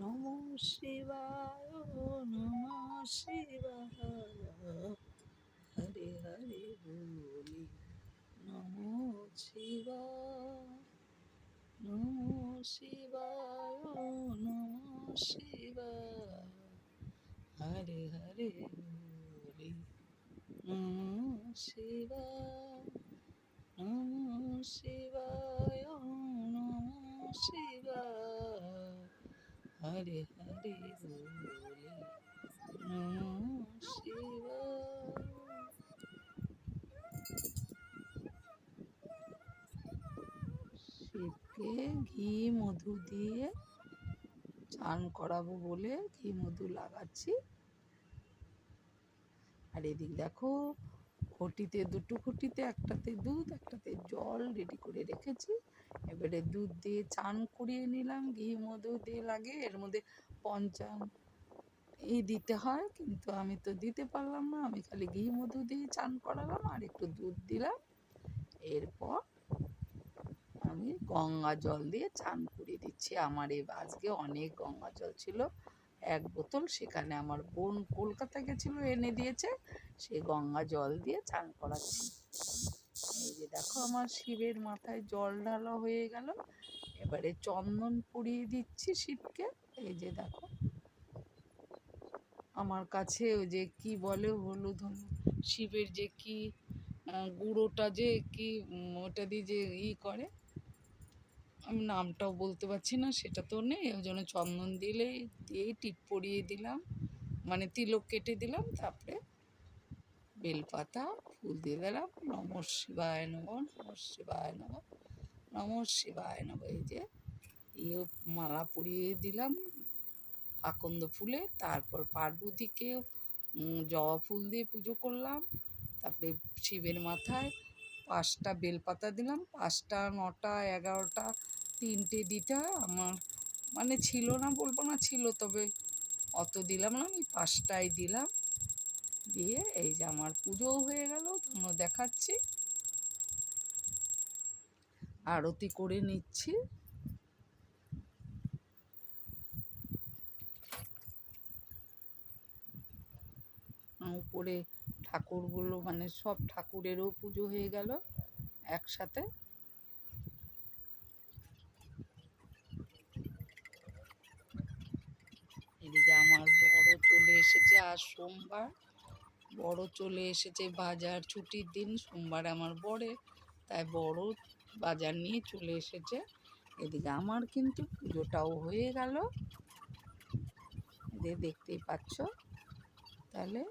নমঃ শিবায় নমঃ শিবায় হরে হরে বলি নমঃ শিবায় নমঃ শিবায় নমঃ শিবায় হরে হরে বলি নমঃ শিবায় নমঃ শিবায় নমঃ শিবায় হরে হরে বলি নমঃ শিবায়। শিবকে ঘি মধু দিয়ে চান করাবো বলে ঘি মধু লাগাচ্ছি। আর এদিক দেখো ঘটিতে দুটো ঘটিতে একটাতে দুধ একটাতে জল রেডি করে রেখেছি। এবারে দুধ দিয়ে চান করিয়ে নিলাম, ঘি মধু দিয়ে লাগে, এর মধ্যে পঞ্চান দিতে হয়, কিন্তু আমি তো দিতে পারলাম না, আমি খালি ঘি মধু দিয়ে চান করালাম আর একটু দুধ দিলাম। এরপর আমি গঙ্গা জল দিয়ে চান করিয়ে দিচ্ছি। আমার আজকে অনেক গঙ্গা জল ছিল, 1 বোতল, সেখানে আমার বোন কলকাতা গেছিলো এনে দিয়েছে, সেই গঙ্গা জল দিয়ে চান করাচ্ছি। এই যে দেখো আমার শিবের মাথায় জল ঢালা হয়ে গেল। এবারে চন্দন পরিয়ে দিচ্ছি শিবকে। এই যে দেখো আমার কাছে ওই যে কি বলে হলুদ হলুদ শিবের যে কি গুঁড়োটা যে কি ওটা দিয়ে যে করে, আমি নামটাও বলতে পারছি না, সেটা তো নেই, ওই জন্য চন্দন দিয়েই টিপ পরিয়ে দিলাম, মানে তিলক কেটে দিলাম, তারপরে বেলপাতা ফুল দিয়ে দিলাম। নমঃ শিবায় নমঃ, নমঃ শিবায় নমঃ, নমঃ শিবায় নমঃ। এই যে মালা পরিয়ে দিলাম আকন্দ ফুলে। তারপর পার্বতীকে জবা ফুল দিয়ে পুজো করলাম। তারপরে শিবের মাথায় 5টা বেলপাতা দিলাম, 5টা 9টা 11টা 3টে দিতে হয়, আমার মানে ছিল না বলবো না, ছিল, তবে অত দিলাম না, আমি 5টাই দিলাম। দিয়ে এই যে আমার পুজোও হয়ে গেল, তোমরা দেখাচ্ছি, আরতি করে নিচ্ছি। উপরে ঠাকুরগুলো মানে সব ঠাকুরেরও পুজো হয়ে গেল একসাথে। এদিকে আমার বড় চলে এসেছে, আজ সোমবার, বড় চলে এসেছে, বাজার ছুটির দিন, সোমবার আমার বড়ে, তাই বড় বাজার নিয়ে চলে এসেছে। এদিকে আমার কিন্তু পুজোটাও হয়ে গেল, দেখতেই পাচ্ছ। তাহলে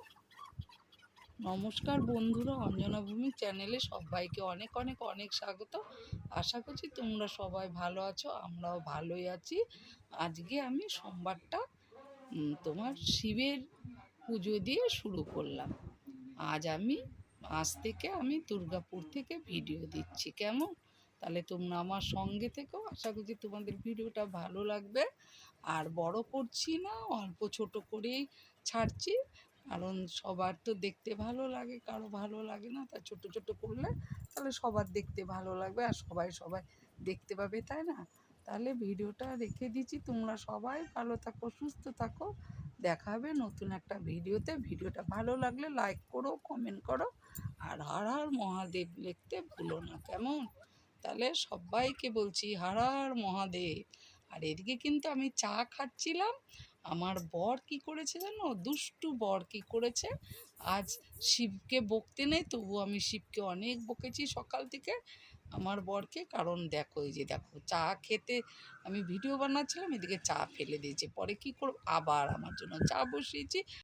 নমস্কার বন্ধুরা, অঞ্জনা ভূমি চ্যানেলে সবাইকে অনেক অনেক অনেক স্বাগত। আশা করছি তোমরা সবাই ভালো আছো, আমরাও ভালোই আছি। আজকে আমি সোমবারটা তোমার শিবের পুজো দিয়ে শুরু করলাম। আজ থেকে আমি দুর্গাপুর থেকে ভিডিও দিচ্ছি, কেমন? তাহলে তোমরা আমার সঙ্গে থেকো, আশা করছি তোমাদের ভিডিওটা ভালো লাগবে। আর বড় করছি না, অল্প ছোট করেই ছাড়ছি, কারণ সবার তো দেখতে ভালো লাগে, কারো ভালো লাগে না, তা ছোট ছোট করলে তাহলে সবার দেখতে ভালো লাগবে আর সবাই দেখতে পাবে, তাই না? তাহলে ভিডিওটা রেখে দিচ্ছি, তোমরা সবাই ভালো থাকো, সুস্থ থাকো। দেখা হবে নতুন একটা ভিডিওতে। ভিডিওটা ভালো লাগলে লাইক করো, কমেন্ট করো, আর হর হর মহাদেব লিখতে ভুলো না, কেমন? তাহলে সবাইকে বলছি হর হর মহাদেব। আর এদিকে কিন্তু আমি চা খাচ্ছিলাম। আমার বর কি করেছে জানো, দুষ্টু বর কি করেছে, আজ শিবকে বকতে নেই, তবু আমি শিবকে অনেক বকেছি সকাল থেকে আমার বরকে। কারণ দেখো এই যে দেখো চা খেতে আমি ভিডিও বানাচ্ছিলাম, এদিকে চা ফেলে দিয়েছে, পরে কি করব, আবার আমার জন্য চা বসিয়েছি।